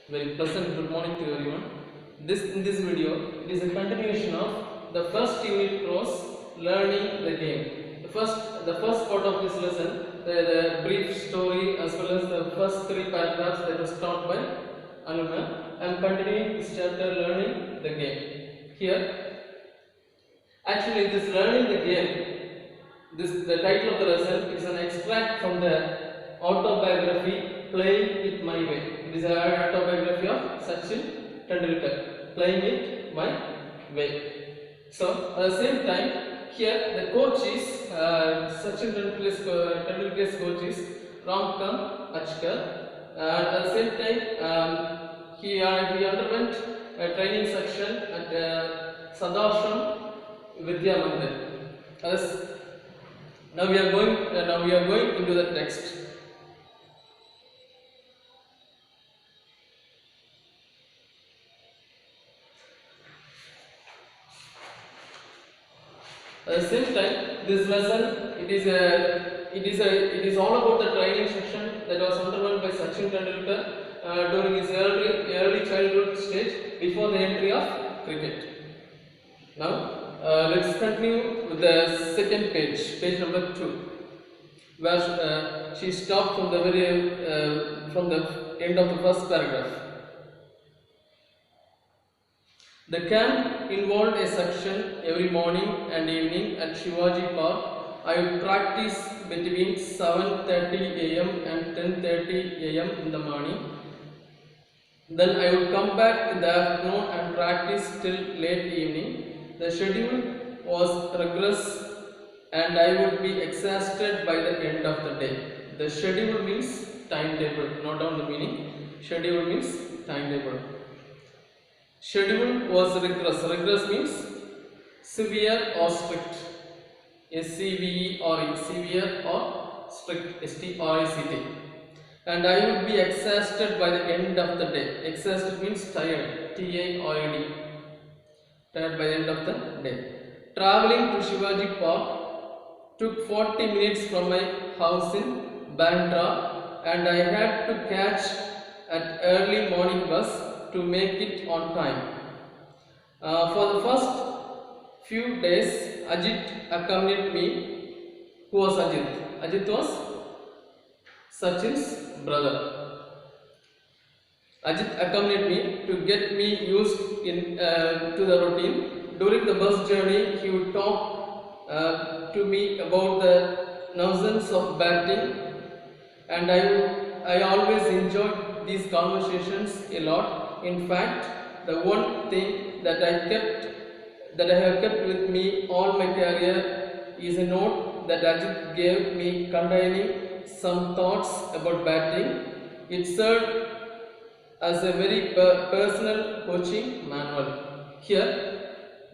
Very pleasant good morning to everyone. In this video, it is a continuation of the first unit prose, learning the game. The first part of this lesson, the brief story as well as the first three paragraphs that was taught by Anuma. I am continuing this chapter, learning the game. Here, actually, this learning the game. The title of the lesson is an extract from the autobiography Playing It My Way. It is an autobiography of Sachin Tendulkar, Playing It My Way. So, at the same time, here the coach is Sachin Tendulkar's coach is Ramkam Achkar, and at the same time, he underwent a training section at Sadashram Vidya Mandir. Now we are going into the text. At the same time, this lesson it is all about the training section that was underwent by Sachin Tendulkar during his early childhood stage before the entry of cricket. Now let's continue with the second page number 2, where she stopped from the end of the first paragraph. The camp involved a section every morning and evening at Shivaji Park. I would practice between 7:30 a.m. and 10:30 a.m. in the morning. Then I would come back in the afternoon and practice till late evening. The schedule was rigorous and I would be exhausted by the end of the day. The schedule means timetable. Note down the meaning. Schedule means timetable. Schedule was rigorous. Rigorous means severe or strict. S-C-V-E-R-E. Severe or strict. S-T-R-I-C-T. And I would be exhausted by the end of the day. Exhausted means tired. T-A-R-E-D. Tired by the end of the day. Traveling to Shivaji Park took 40 minutes from my house in Bandra, and I had to catch an early morning bus to make it on time. For the first few days, Ajit accompanied me. Who was Ajit? Ajit was Sachin's brother. Ajit accompanied me to get me used to the routine. During the bus journey, he would talk to me about the nuisance of batting, and I always enjoyed these conversations a lot. In fact, the one thing that I have kept with me all my career is a note that Ajit gave me containing some thoughts about batting. It served as a very personal coaching manual. Here,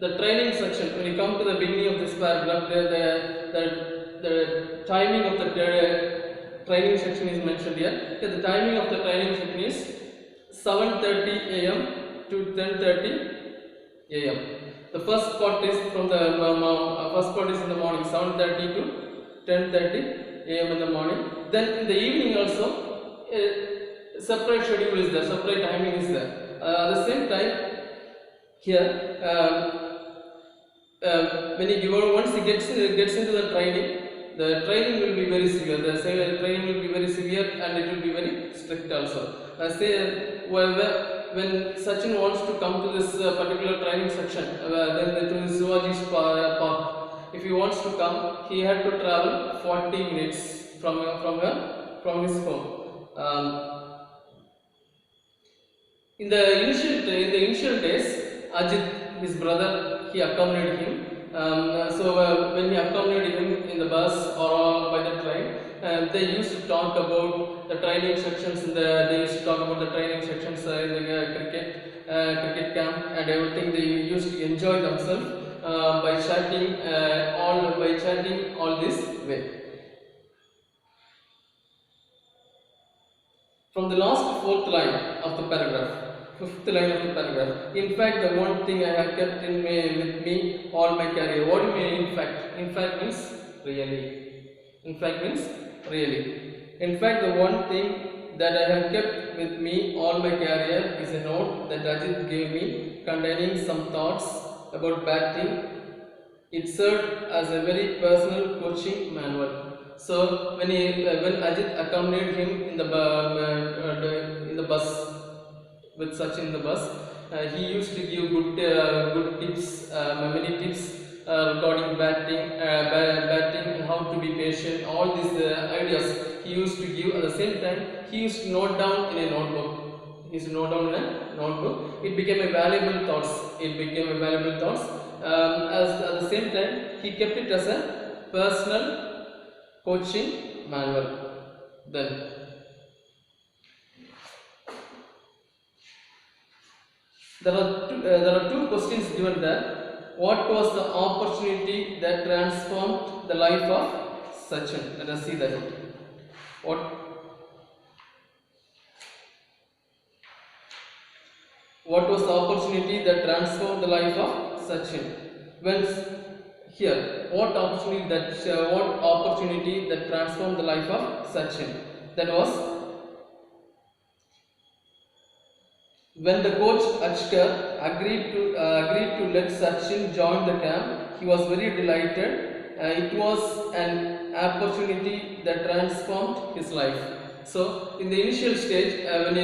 the training section, when you come to the beginning of this paragraph, the timing of the training section is mentioned here. The timing of the training section is 7:30 a.m. to 10:30 a.m. The first part is in the morning, 7:30 to 10:30 a.m. in the morning. Then in the evening also, separate schedule is there, separate timing is there. At the same time, here, once he gets into the training will be very severe. The training will be very severe and it will be very strict also. When Sachin wants to come to this particular training section, then to Shivaji's park, if he wants to come, he had to travel 40 minutes from his home. In the initial days, Ajit, his brother, he accompanied him. When he accompanied him in the bus or by the train, they used to talk about the training sections. They used to talk about the training sections in the cricket camp and everything. They used to enjoy themselves by chatting all this way. From the last fifth line of the paragraph. In fact, the one thing I have kept with me all my career. What do you mean in fact? In fact means really. In fact, the one thing that I have kept with me all my career is a note that Ajit gave me containing some thoughts about batting. It served as a very personal coaching manual. So when Ajit accompanied him in the bus with Sachin in the bus, he used to give good tips, many tips regarding batting, how to be patient, all these ideas he used to give. At the same time, he used to note down in a notebook. He used to note down in a notebook. It became a valuable thoughts. As at the same time, he kept it as a personal coaching manual. Then there are two questions given there. What was the opportunity that transformed the life of Sachin? Let us see that. What was the opportunity that transformed the life of Sachin? What opportunity that transformed the life of Sachin? That was when the coach Achkar agreed to let Sachin join the camp. He was very delighted. It was an opportunity that transformed his life. So, in the initial stage, when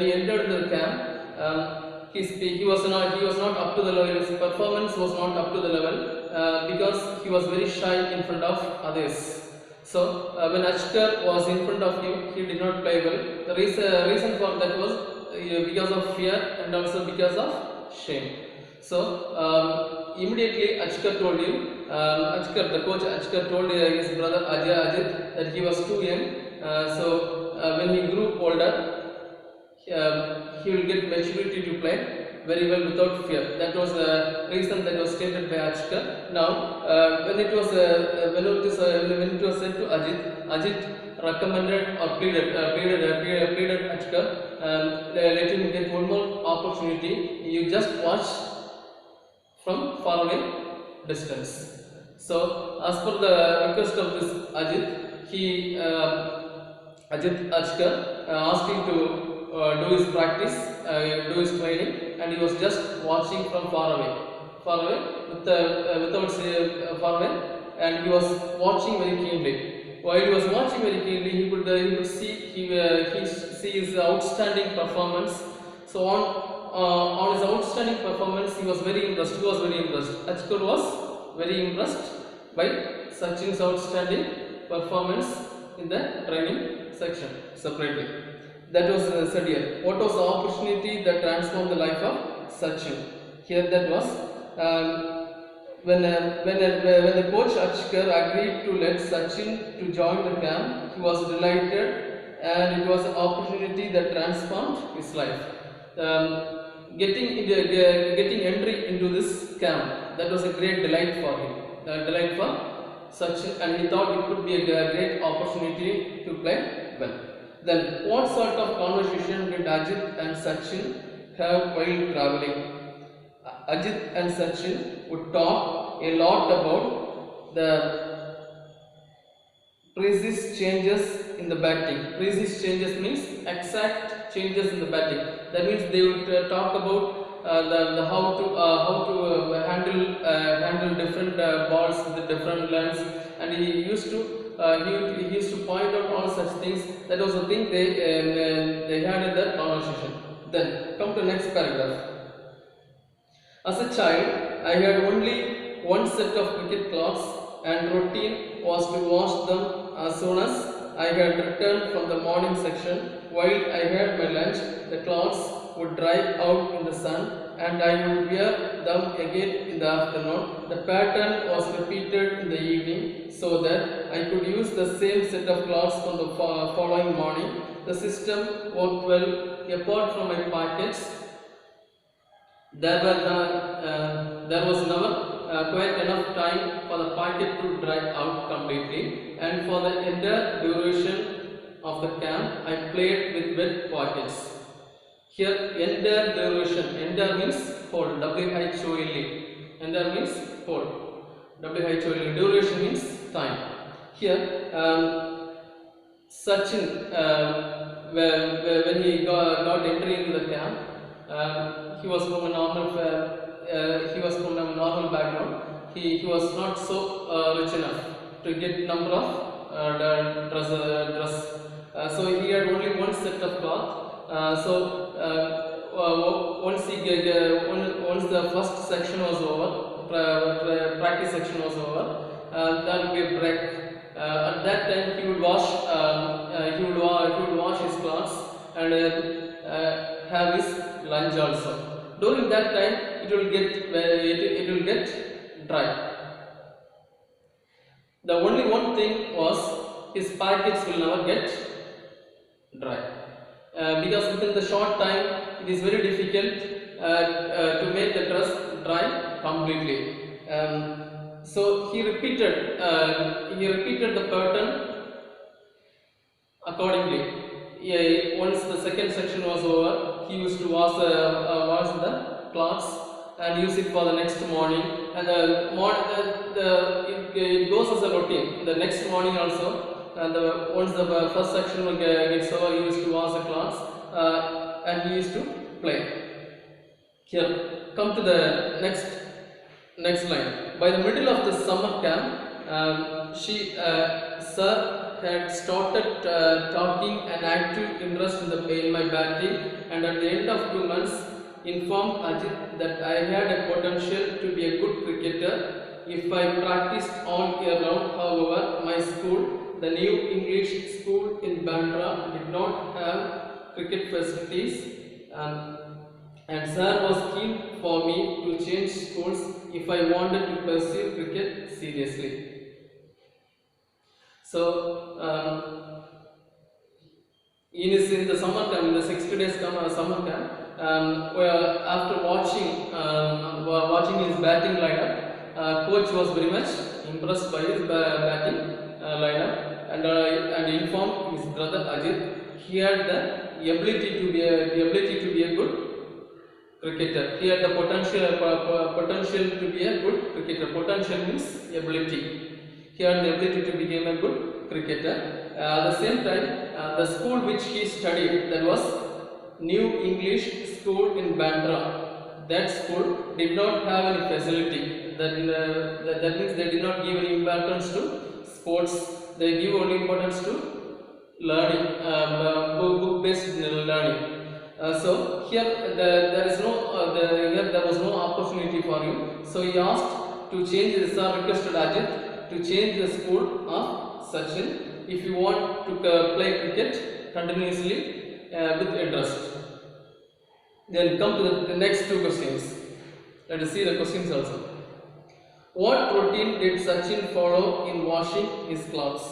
he entered the camp, he was not up to the level. His performance was not up to the level because he was very shy in front of others. So, when Achkar was in front of him, he did not play well. The reason for that was because of fear and also because of shame. So immediately Achkar told him, the coach Achkar told his brother Ajit that he was too young. So when he grew older, he will get maturity to play very well without fear. That was the reason that was stated by Achkar. Now, when it was said to Ajit recommended or pleaded Achkar, let him get one more opportunity. You just watch from far away distance. So, as per the request of this Ajit Achkar asked him to do his practice, do his training, and he was just watching from far away, and he was watching very keenly. While he was watching very keenly, he could see his outstanding performance. So on his outstanding performance, he was very impressed. Achkar was very impressed by Sachin's outstanding performance in the training section separately. That was said here. What was the opportunity that transformed the life of Sachin? Here that was when the coach Achkar agreed to let Sachin to join the camp. He was delighted, and it was an opportunity that transformed his life. Getting entry into this camp, that was a great delight for him. Delight for Sachin, and he thought it could be a great opportunity to play well. Then, what sort of conversation did Ajit and Sachin have while traveling? Ajit and Sachin would talk a lot about the precise changes in the batting. Precise changes means exact changes in the batting. That means they would talk about how to handle different balls with the different lengths, and he used to point out all such things. That was the thing they had in their conversation. Then come to next paragraph. As a child, I had only one set of cricket cloths, and routine was to wash them as soon as I had returned from the morning section. While I had my lunch, the cloths would dry out in the sun, and I would wear them again in the afternoon. The pattern was repeated in the evening, so that I could use the same set of cloths from the following morning. The system worked well. Apart from my pockets, there was never quite enough time for the pocket to dry out completely, and for the entire duration of the camp, I played with wet pockets. Here, entire duration, entire means whole, W-H-O-L-E. Entire means whole, W-H-O-L-E. Duration means time. Here, Sachin, when he got entry into the camp, he was from a normal background. He was not so rich enough to get number of dress. So he had only one set of cloth. Once the first section was over, practice section was over, there would be a break. At that time, he would wash. He would wash his clothes and have his lunch also. During that time, it will get dry. The only one thing was his packets will never get dry, because within the short time it is very difficult to make the dress dry completely. So he repeated the pattern accordingly. Once the second section was over, he used to wash the cloths and use it for the next morning. And it goes as a routine. The next morning also, once the first section gets over, he used to wash the cloths and he used to play. Here, come to the next line. By the middle of the summer camp, Sir had started talking an active interest in my batting, and at the end of 2 months informed Ajit that I had a potential to be a good cricketer if I practiced all year round. However, my school, the New English School in Bandra, did not have cricket facilities, and Sir was keen for me to change schools if I wanted to pursue cricket seriously. So, in the summer camp, in the 60 days summer camp, after watching his batting lineup, coach was very much impressed by his batting lineup, and informed his brother Ajit he had the ability to be a good cricketer. He had the potential to be a good cricketer. Potential means ability. He had the ability to become a good cricketer. At the same time, the school which he studied, that was New English School in Bandra. That school did not have any facility. That means they did not give any importance to sports. They give only importance to learning, book-based learning. So here there was no opportunity for him. So he asked to change. Sir requested Ajit to change the school of Sachin if you want to play cricket continuously with interest. Then come to the next two questions. Let us see the questions also. What routine did Sachin follow in washing his clothes?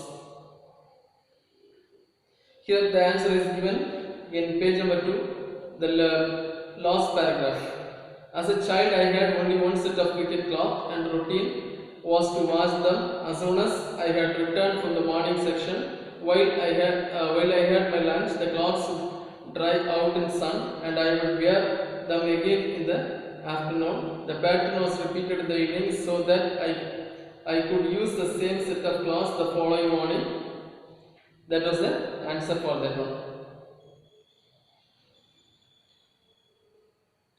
Here the answer is given in page number 2, the last paragraph. As a child, I had only one set of cricket cloth, and routine was to wash them as soon as I had returned from the morning section. While I had my lunch, the cloths would dry out in sun, and I would wear them again in the afternoon. The pattern was repeated in the evening so that I could use the same set of cloths the following morning. That was the answer for that one.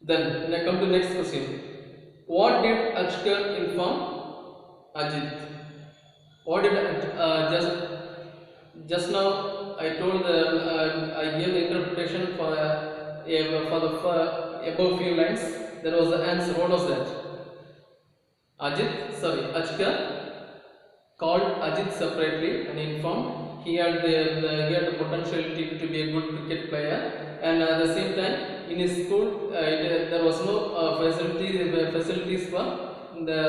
Then I come to the next question. What did Achkar inform Ajit? What did just now I told I gave the interpretation for the above few lines. There was the answer. What was that? Achkar called Ajit separately and informed he had the potentiality to be a good cricket player, and at the same time in his school there was no facilities for the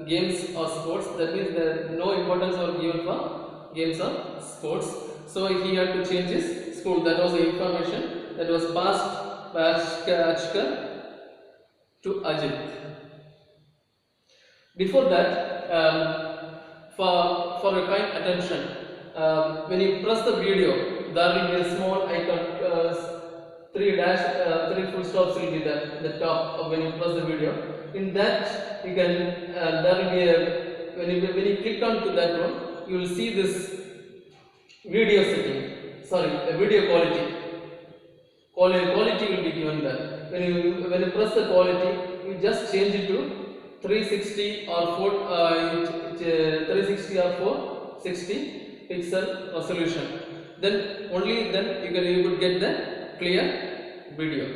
games or sports. That means no importance was given for games or sports. So he had to change his school. That was the information that was passed by Achkar to Ajit. Before that, for your kind attention, when you press the video, there will be a small icon, three full stops will be there at the top of when you press the video. In that, you can there will be when you click on to that one, you will see this video setting, sorry, video quality. Quality will be given there. When you press the quality, you just change it to 360 or 360 or 460 pixel resolution. Then only then you could get the clear video.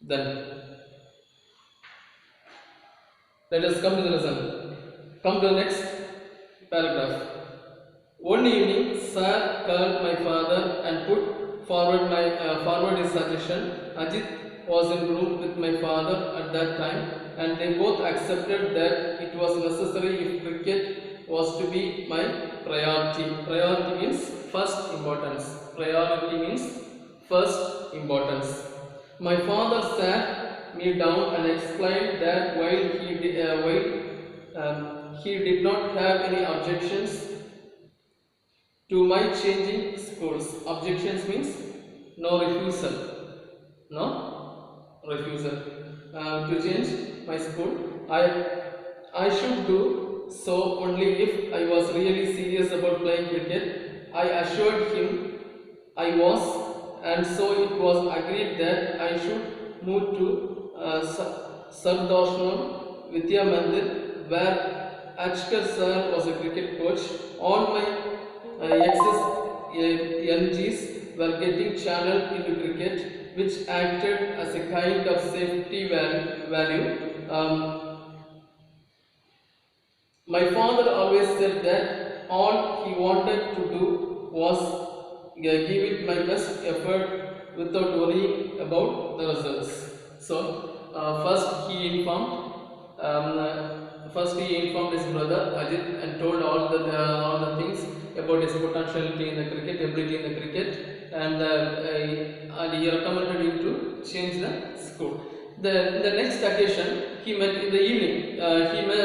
Then let us come to the lesson. Come to the next paragraph. One evening, Sir called my father and put forward his suggestion. Ajit was in room with my father at that time, and they both accepted that it was necessary if cricket was to be my priority. Priority means first importance. Priority means first importance. My father sat me down and explained that while he did not have any objections to my changing schools. Objections means no refusal. No refusal. To change my school. I should do so only if I was really serious about playing cricket. I assured him I was, and so it was agreed that I should move to Sardarsham Vidya Mandir, where Achkar sir was a cricket coach. All my excess energies were getting channeled into cricket, which acted as a kind of safety value. My father always said that all he wanted to do was give it my best effort without worrying about the results. So first he informed his brother Ajit and told all the things about his potentiality in the cricket, ability in the cricket, and he recommended him to change the school. The next occasion, he met in the evening. He met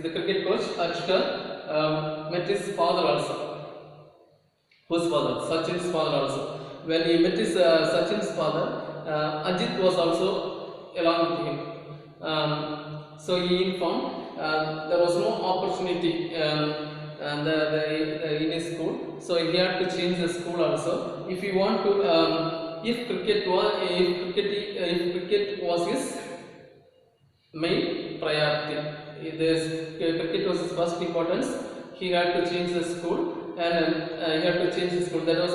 the cricket coach Achkar, met his father also. Whose father? Sachin's father also. When he met his Sachin's father, Ajit was also along with him. So he informed there was no opportunity in his school, so he had to change the school also. If he want to, if cricket was his main priority, cricket was his first importance. He had to change the school, and he had to change the school. That was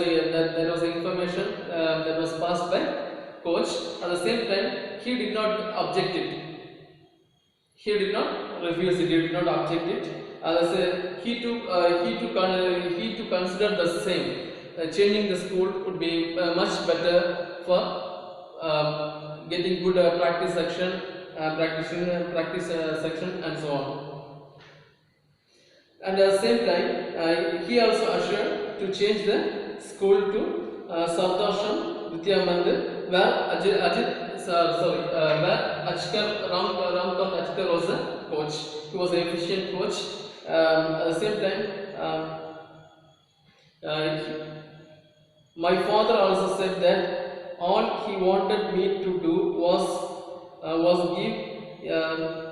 information that was passed by coach. At the same time, he did not object it. He did not refuse it. He did not object it. He too considered the same. Changing the school would be much better for getting good practice section, and so on. And at the same time, he also assured to change the school to Sardarsham Vidya Mandir, where where Ramkant Achkar was a coach. He was an efficient coach. At the same time, my father also said that all he wanted me to do was give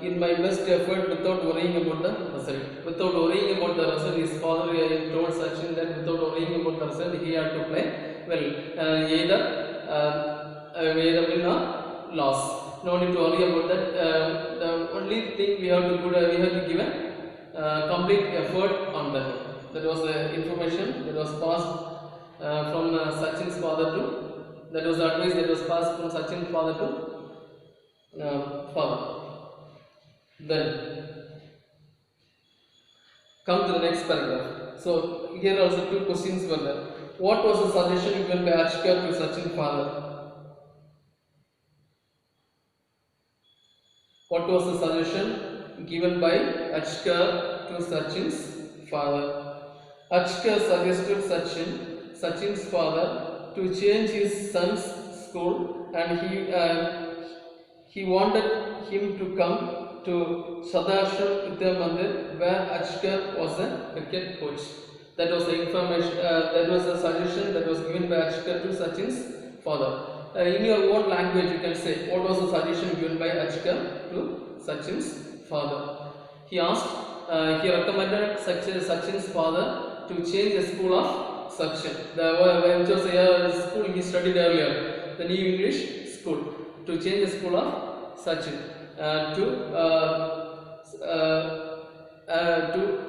in my best effort without worrying about the result. Without worrying about the result, his father told Sachin that without worrying about the result, he had to play well, either win or loss. No need to worry about that. The only thing we have to give a complete effort on that. That was the information that was passed from Sachin's father to. That was the advice that was passed from Sachin's father to father. Then come to the next paragraph. So here also two questions were there. What was the suggestion given by Achkar to Sachin's father? What was the suggestion given by Achkar to Sachin's father? Achkar suggested Sachin's father to change his son's school, and he wanted him to come to Sardarsham Vidya Mandir, where Achkar was a cricket coach. That was the information. That was the suggestion that was given by Achkar to Sachin's father. In your own language, you can say what was the suggestion given by Achkar to Sachin's father. He asked, he recommended Sachin's father to change the school of Sachin. Which was a school he studied earlier, the New English School, to change the school of Sachin to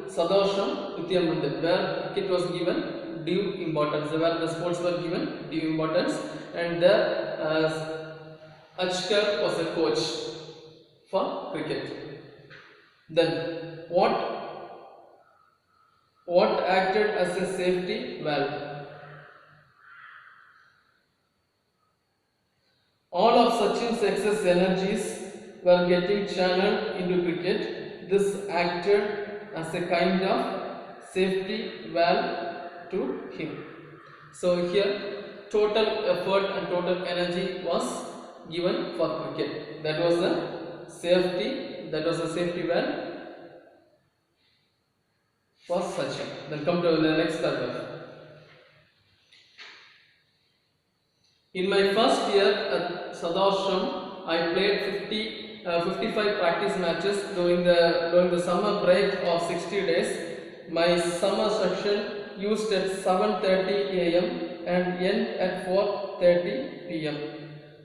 Sadasham Vidya Mandir, where cricket was given due importance, where the sports were given due importance, and there Achkar was a coach for cricket. Then what acted as a safety valve? All of Sachin's excess energies were getting channeled into cricket. This acted as a kind of safety valve to him. So here total effort and total energy was given for cricket. That was a safety valve for Sachin. Then come to the next paragraph. In my first year at Sadashram, I played 55 practice matches during the summer break of 60 days. My summer session used at 7:30 a.m. and end at 4:30 p.m.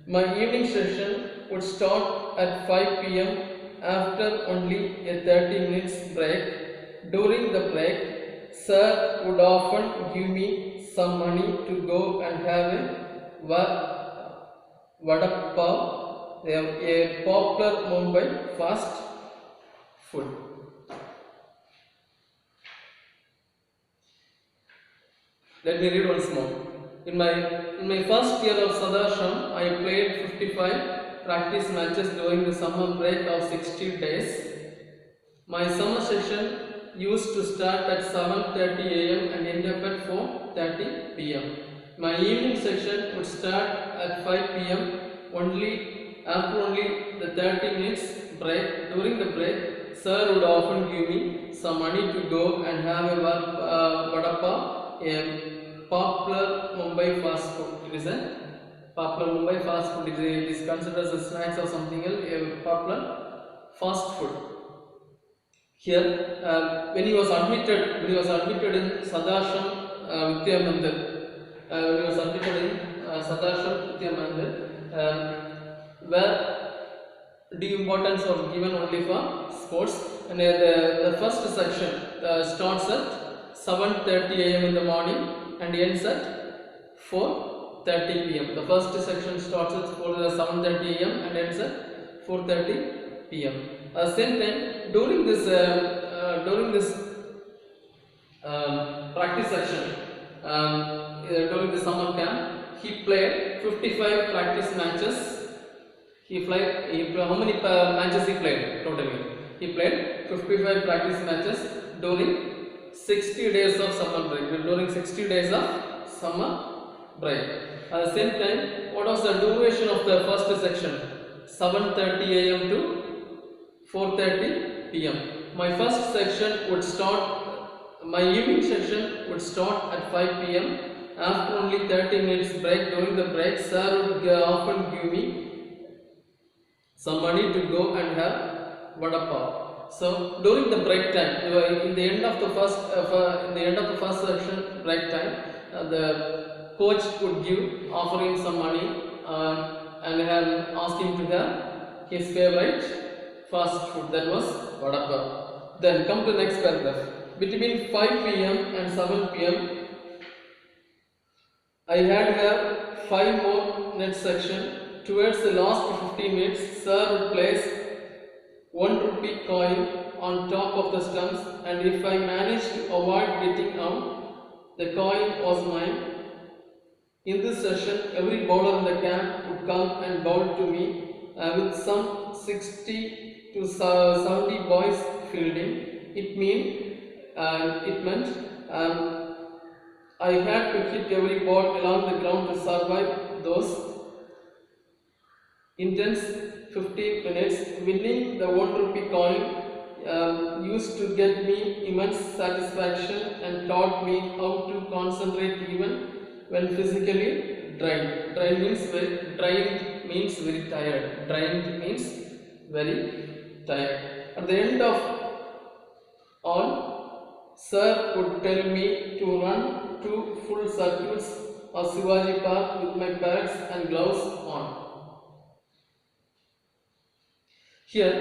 My evening session would start at 5 p.m. after only a 30 minutes break. During the break, sir would often give me some money to go and have a vada pav, a popular Mumbai fast food. Let me read once more. In my first year of Sadashram, I played 55 practice matches during the summer break of 60 days. My summer session used to start at 7:30 a.m. and end up at 4:30 p.m. My evening session would start at 5 p.m. after only the 30 minutes break. During the break, sir would often give me some money to go and have a vada pav, a popular Mumbai fast food. It is a popular Mumbai fast food. It is considered as a snacks or something else, a popular fast food. Here, when he was admitted in Sadashram Vidya Mandir, where due importance was given only for sports, and the first section starts at 7:30 a.m. in the morning and ends at 4:30 p.m. The first section starts at 7:30 a.m. and ends at 4:30 p.m. Same time, during this practice section, during the summer camp, he played 55 practice matches. How many matches he played totally? He played 55 practice matches during 60 days of summer break. During 60 days of summer break. At the same time, what was the duration of the first section? 7:30 a.m. to 4:30 p.m. My first section would start. My evening session would start at 5 p.m. After only 30 minutes break. During the break, sir would often give me some money to go and have vada pav. So during the break time, in the end of the first section break time, the coach would offer him some money and ask him to have his favorite fast food, that was vada pav. Then come to the next paragraph. Between 5 p.m. and 7 p.m. I had 5 more net section. Towards the last 15 minutes, sir would place 1 rupee coin on top of the stumps, and if I managed to avoid getting out, the coin was mine. In this session, every bowler in the camp would come and bowl to me with some 60 to 70 boys fielding. It meant I had to hit every ball along the ground to survive those intense 15 minutes. Winning the 1 rupee coin used to get me immense satisfaction and taught me how to concentrate even when physically drained. Drained means very tired. Drained means very tired. At the end of on. Sir would tell me to run 2 full circuits of Shivaji Park with my pads and gloves on. Here,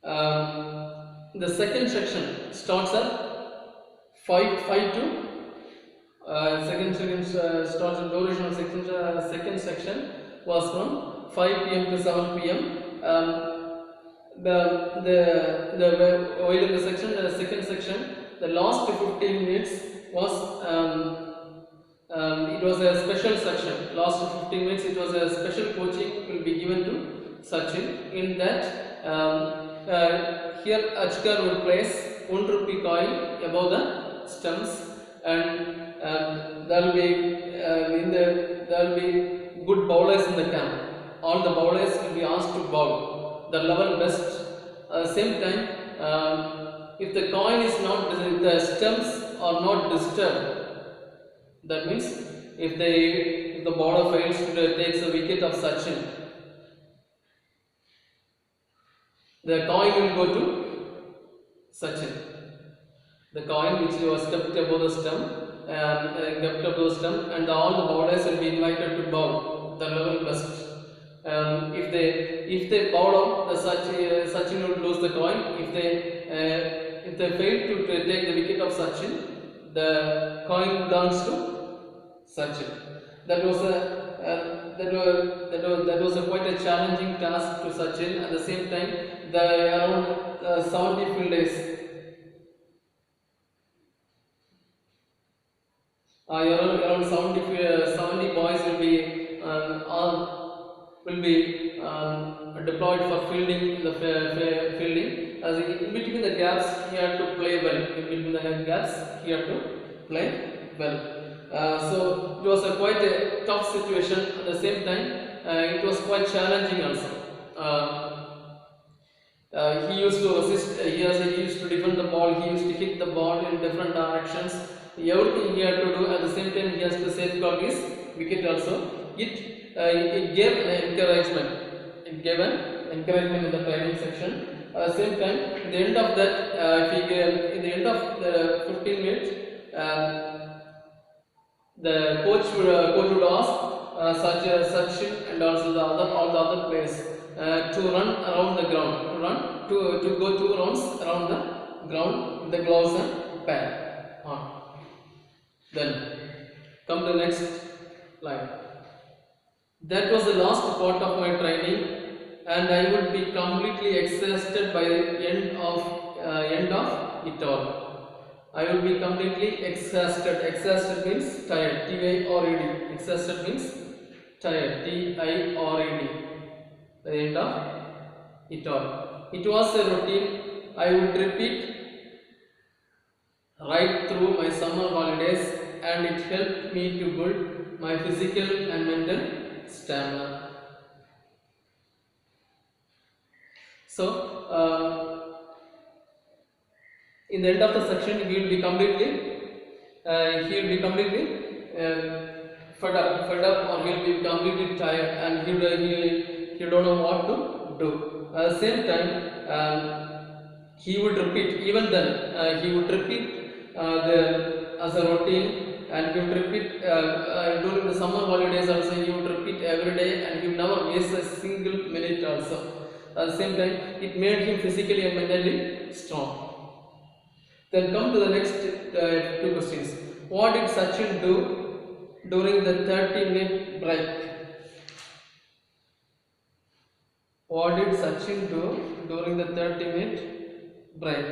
the second section starts at 5 to second starts the duration of second section was from 5 p.m. to 7 p.m. While in the second section, the last 15 minutes was it was a special section. Last 15 minutes, it was a special coaching will be given to Sachin. In that, here Achkar would place 1 rupee coin above the stumps, and there will be good bowlers in the camp. All the bowlers will be asked to bowl the level best. Same time, if the coin is not, the stumps are not disturbed, that means if the bowler fails to take the wicket of Sachin, the coin will go to Sachin. The coin which was kept above the stump, and all the bowlers will be invited to bowl the level best. If they bowl out, the Sachin will lose the coin. If they fail to take the wicket of Sachin, the coin belongs to Sachin. That was quite a challenging task to Sachin. At the same time, around 70 fielders, around 70 boys will be deployed for fielding in the fielding. As in between the gaps, he had to play well. In between the gaps, he had to play well. So it was quite a tough situation. At the same time, it was quite challenging also. He used to resist. He used to defend the ball. He used to hit the ball in different directions. Everything he had to do. At the same time, he has to safeguard his wicket also. It gave an encouragement. It gave an encouragement in the training section. At the same time, at the end of that, in the end of the 15 minutes, the coach would ask Sachin and also all the other players to run around the ground, to go 2 rounds around the ground with the gloves and pad on. Then come the next line. That was the last part of my training, and I would be completely exhausted by the end of it all. I will be completely exhausted. Exhausted means tired. T-I-R-E-D. Exhausted means tired. T-I-R-E-D. The end of it all. It was a routine I would repeat right through my summer holidays, and it helped me to build my physical and mental stamina. So, in the end of the section, he will be completely fed up, or he will be completely tired, and he don't know what to do. At the same time, he would repeat. Even then, he would repeat as a routine, and he would repeat during the summer holidays also. He would repeat every day, and he would never waste a single minute also. At the same time, it made him physically and mentally strong. Then come to the next 2 questions. What did Sachin do during the 30-minute break? What did Sachin do during the 30-minute break?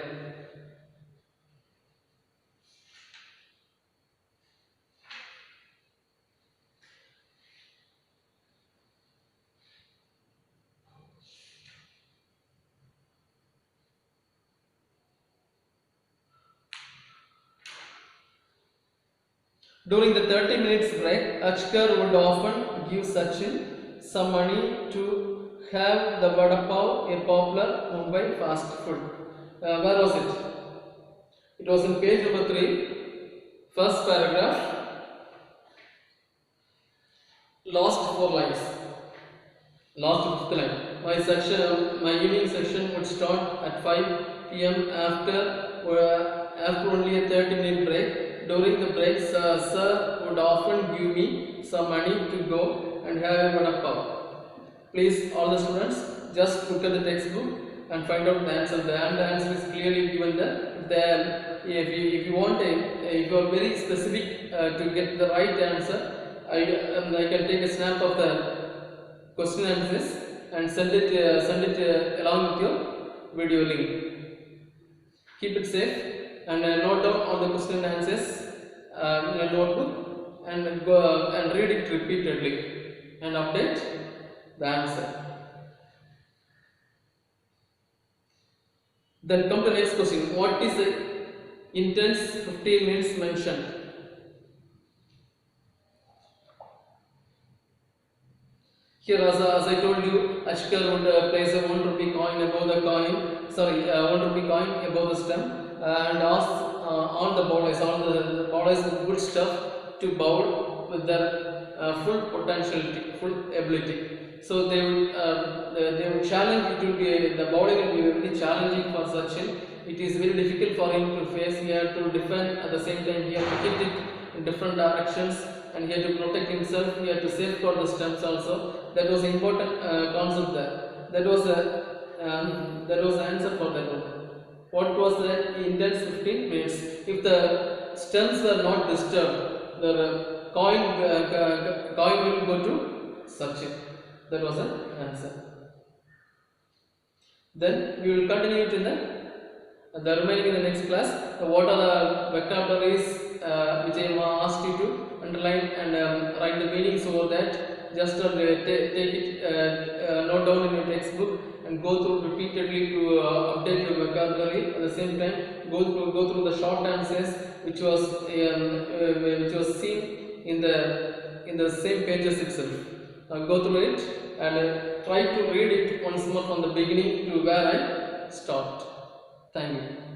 During the 30 minutes break, Achkar would often give Sachin some money to have the vada pav, a popular Mumbai fast food. Where was it? It was in page number 3, first paragraph, last 4 lines, last 5th line. My evening section would start at 5 p.m. After only a 30-minute break. During the breaks, sir would often give me some money to go and have a vada pav. Please, all the students, just look at the textbook and find out the answer. The answer is clearly given there. If you want if you are very specific to get the right answer, I can take a snap of the question answers and send it along with your video link. Keep it safe and note down all the question answers in a notebook and go and read it repeatedly and update the answer. Then come to the next question. What is the intense 15 minutes mentioned? Here, as I told you, Ashkar would place a 1 rupee coin above the coin. Sorry, 1 rupee coin above the stem and ask all the bowlers with good stuff to bowl with their full potentiality, full ability. So they would challenge. It will be the bowling will be very challenging for Sachin. It is very difficult for him to face. He had to defend at the same time. He had to hit it in different directions, and he had to protect himself. He had to safeguard the stumps also. That was important concept there. That was the answer for that one. What was the intense 15 minutes? If the stems were not disturbed, the coin will go to Sachin. That was an answer. Then we will continue it in the remaining in the next class. What are the vocabularies which I am asked you to underline and write the meanings over that. Just take it, note down in your textbook and go through repeatedly to update your vocabulary. At the same time, go through the short answers which was seen in the same pages itself. Go through it and try to read it once more from the beginning to where I stopped. Thank you.